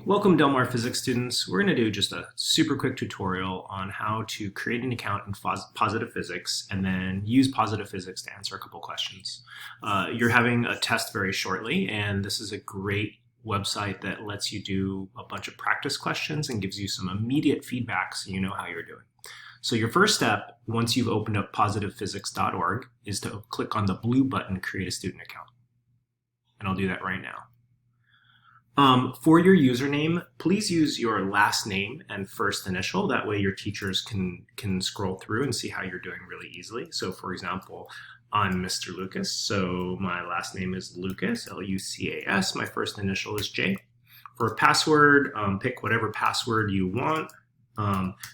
Welcome Delmar Physics students. We're going to do just a super quick tutorial on how to create an account in Positive Physics and then use Positive Physics to answer a couple questions. You're having a test very shortly, and this is a great website that lets you do a bunch of practice questions and gives you some immediate feedback so you know how you're doing. So your first step, once you've opened up PositivePhysics.org, is to click on the blue button, Create a Student Account. And I'll do that right now. For your username, please use your last name and first initial. That way your teachers can scroll through and see how you're doing really easily. So for example, I'm Mr. Lucas. So my last name is Lucas, L-U-C-A-S. My first initial is J. For a password, pick whatever password you want.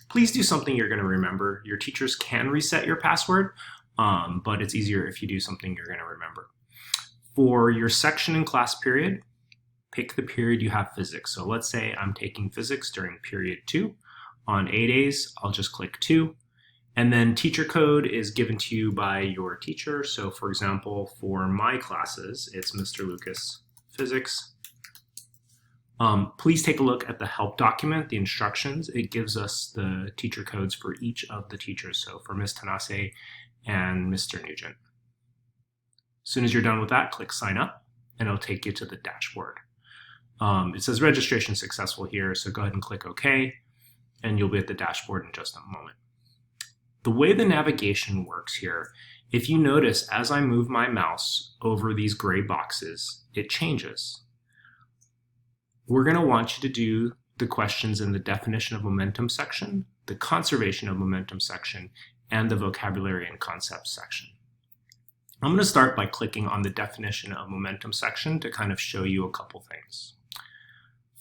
Please do something you're going to remember. Your teachers can reset your password, but it's easier if you do something you're going to remember. For your section and class period, pick the period you have physics. So let's say I'm taking physics during period 2. On A days, I'll just click 2. And then teacher code is given to you by your teacher. So for example, for my classes, it's Mr. Lucas Physics. Please take a look at the help document, the instructions. It gives us the teacher codes for each of the teachers. So for Ms. Tanase and Mr. Nugent. As soon as you're done with that, click sign up and it'll take you to the dashboard. It says registration successful here, so go ahead and click OK, and you'll be at the dashboard in just a moment. The way the navigation works here, if you notice as I move my mouse over these gray boxes, it changes. We're going to want you to do the questions in the definition of momentum section, the conservation of momentum section, and the vocabulary and concepts section. I'm going to start by clicking on the definition of momentum section to kind of show you a couple things.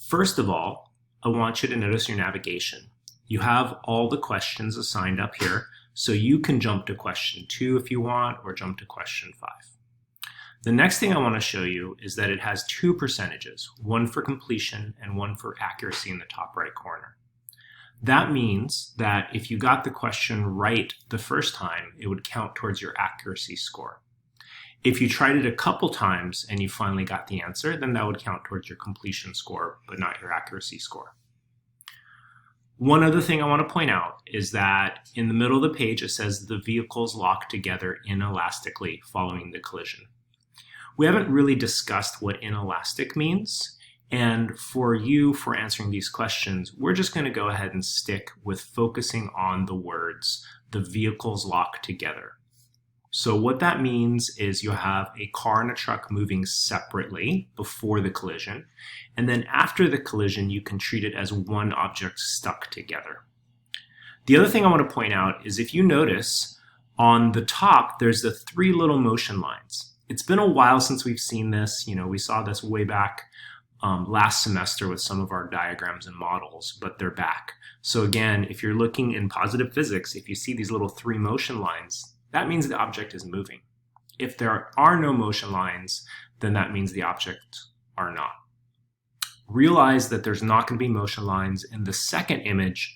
First of all, I want you to notice your navigation. You have all the questions assigned up here, so you can jump to question 2 if you want, or jump to question 5. The next thing I want to show you is that it has 2 percentages, one for completion and one for accuracy in the top right corner. That means that if you got the question right the first time, it would count towards your accuracy score. If you tried it a couple times and you finally got the answer, then that would count towards your completion score, but not your accuracy score. One other thing I want to point out is that in the middle of the page, it says the vehicles lock together inelastically following the collision. We haven't really discussed what inelastic means. And for answering these questions, we're just going to go ahead and stick with focusing on the words, the vehicles lock together. So what that means is you have a car and a truck moving separately before the collision. And then after the collision, you can treat it as one object stuck together. The other thing I want to point out is if you notice on the top, there's the 3 little motion lines. It's been a while since we've seen this. We saw this way back last semester with some of our diagrams and models, but they're back. So again, if you're looking in positive physics, if you see these little 3 motion lines, that means the object is moving. If there are no motion lines, then that means the objects are not. Realize that there's not going to be motion lines in the second image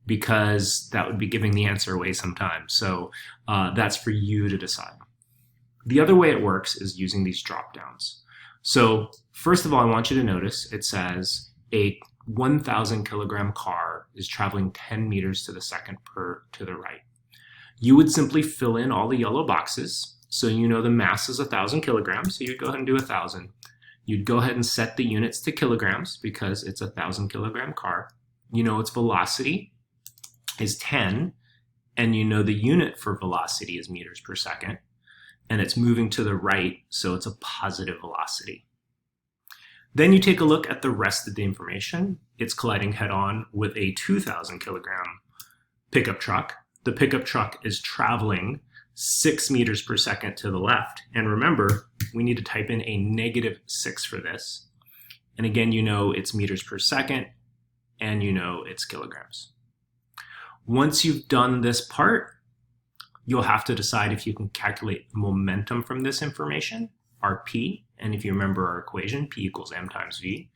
because that would be giving the answer away sometimes. So that's for you to decide. The other way it works is using these drop downs. So first of all, I want you to notice it says a 1,000 kilogram car is traveling 10 meters to the second to the right. You would simply fill in all the yellow boxes. So you know the mass is 1,000 kilograms, so you'd go ahead and do 1,000. You'd go ahead and set the units to kilograms because it's a 1,000 kilogram car. You know its velocity is 10, and you know the unit for velocity is meters per second. And it's moving to the right, so it's a positive velocity. Then you take a look at the rest of the information. It's colliding head-on with a 2,000 kilogram pickup truck. The pickup truck is traveling 6 meters per second to the left. And remember, we need to type in a -6 for this. And again, you know it's meters per second, and you know it's kilograms. Once you've done this part, you'll have to decide if you can calculate momentum from this information, RP, and if you remember our equation, P equals m times v.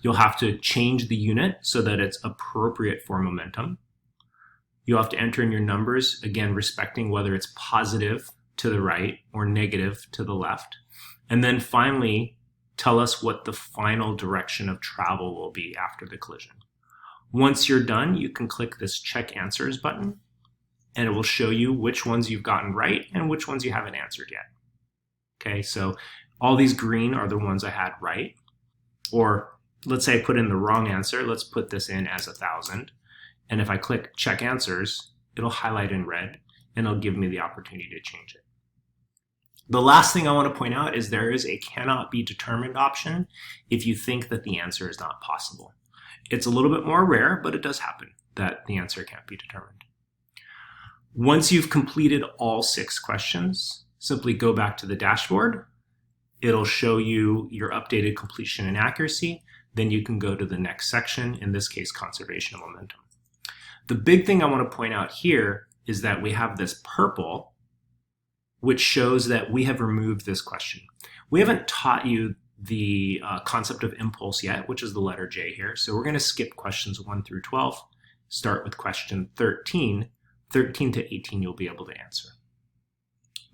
You'll have to change the unit so that it's appropriate for momentum. You'll have to enter in your numbers, again, respecting whether it's positive to the right or negative to the left. And then finally, tell us what the final direction of travel will be after the collision. Once you're done, you can click this Check Answers button, and it will show you which ones you've gotten right and which ones you haven't answered yet. Okay, so all these green are the ones I had right. Or let's say I put in the wrong answer. Let's put this in as 1,000. And if I click Check Answers, it'll highlight in red, and it'll give me the opportunity to change it. The last thing I want to point out is there is a cannot be determined option if you think that the answer is not possible. It's a little bit more rare, but it does happen that the answer can't be determined. Once you've completed all 6 questions, simply go back to the dashboard. It'll show you your updated completion and accuracy. Then you can go to the next section, in this case, conservation of momentum. The big thing I want to point out here is that we have this purple, which shows that we have removed this question. We haven't taught you the concept of impulse yet, which is the letter J here. So we're going to skip questions 1 through 12, start with question 13. 13 to 18 you'll be able to answer.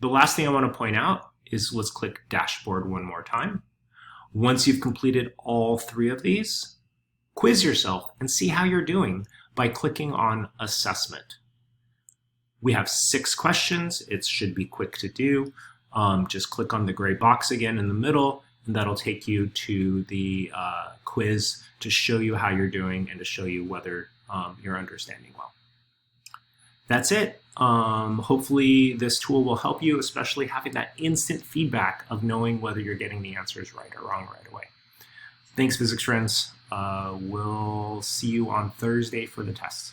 The last thing I want to point out is let's click dashboard one more time. Once you've completed all 3 of these, quiz yourself and see how you're doing by clicking on assessment. We have 6 questions. It should be quick to do. Just click on the gray box again in the middle, and that'll take you to the quiz to show you how you're doing and to show you whether you're understanding well. That's it. Hopefully this tool will help you, especially having that instant feedback of knowing whether you're getting the answers right or wrong right away. Thanks, physics friends. We'll see you on Thursday for the tests.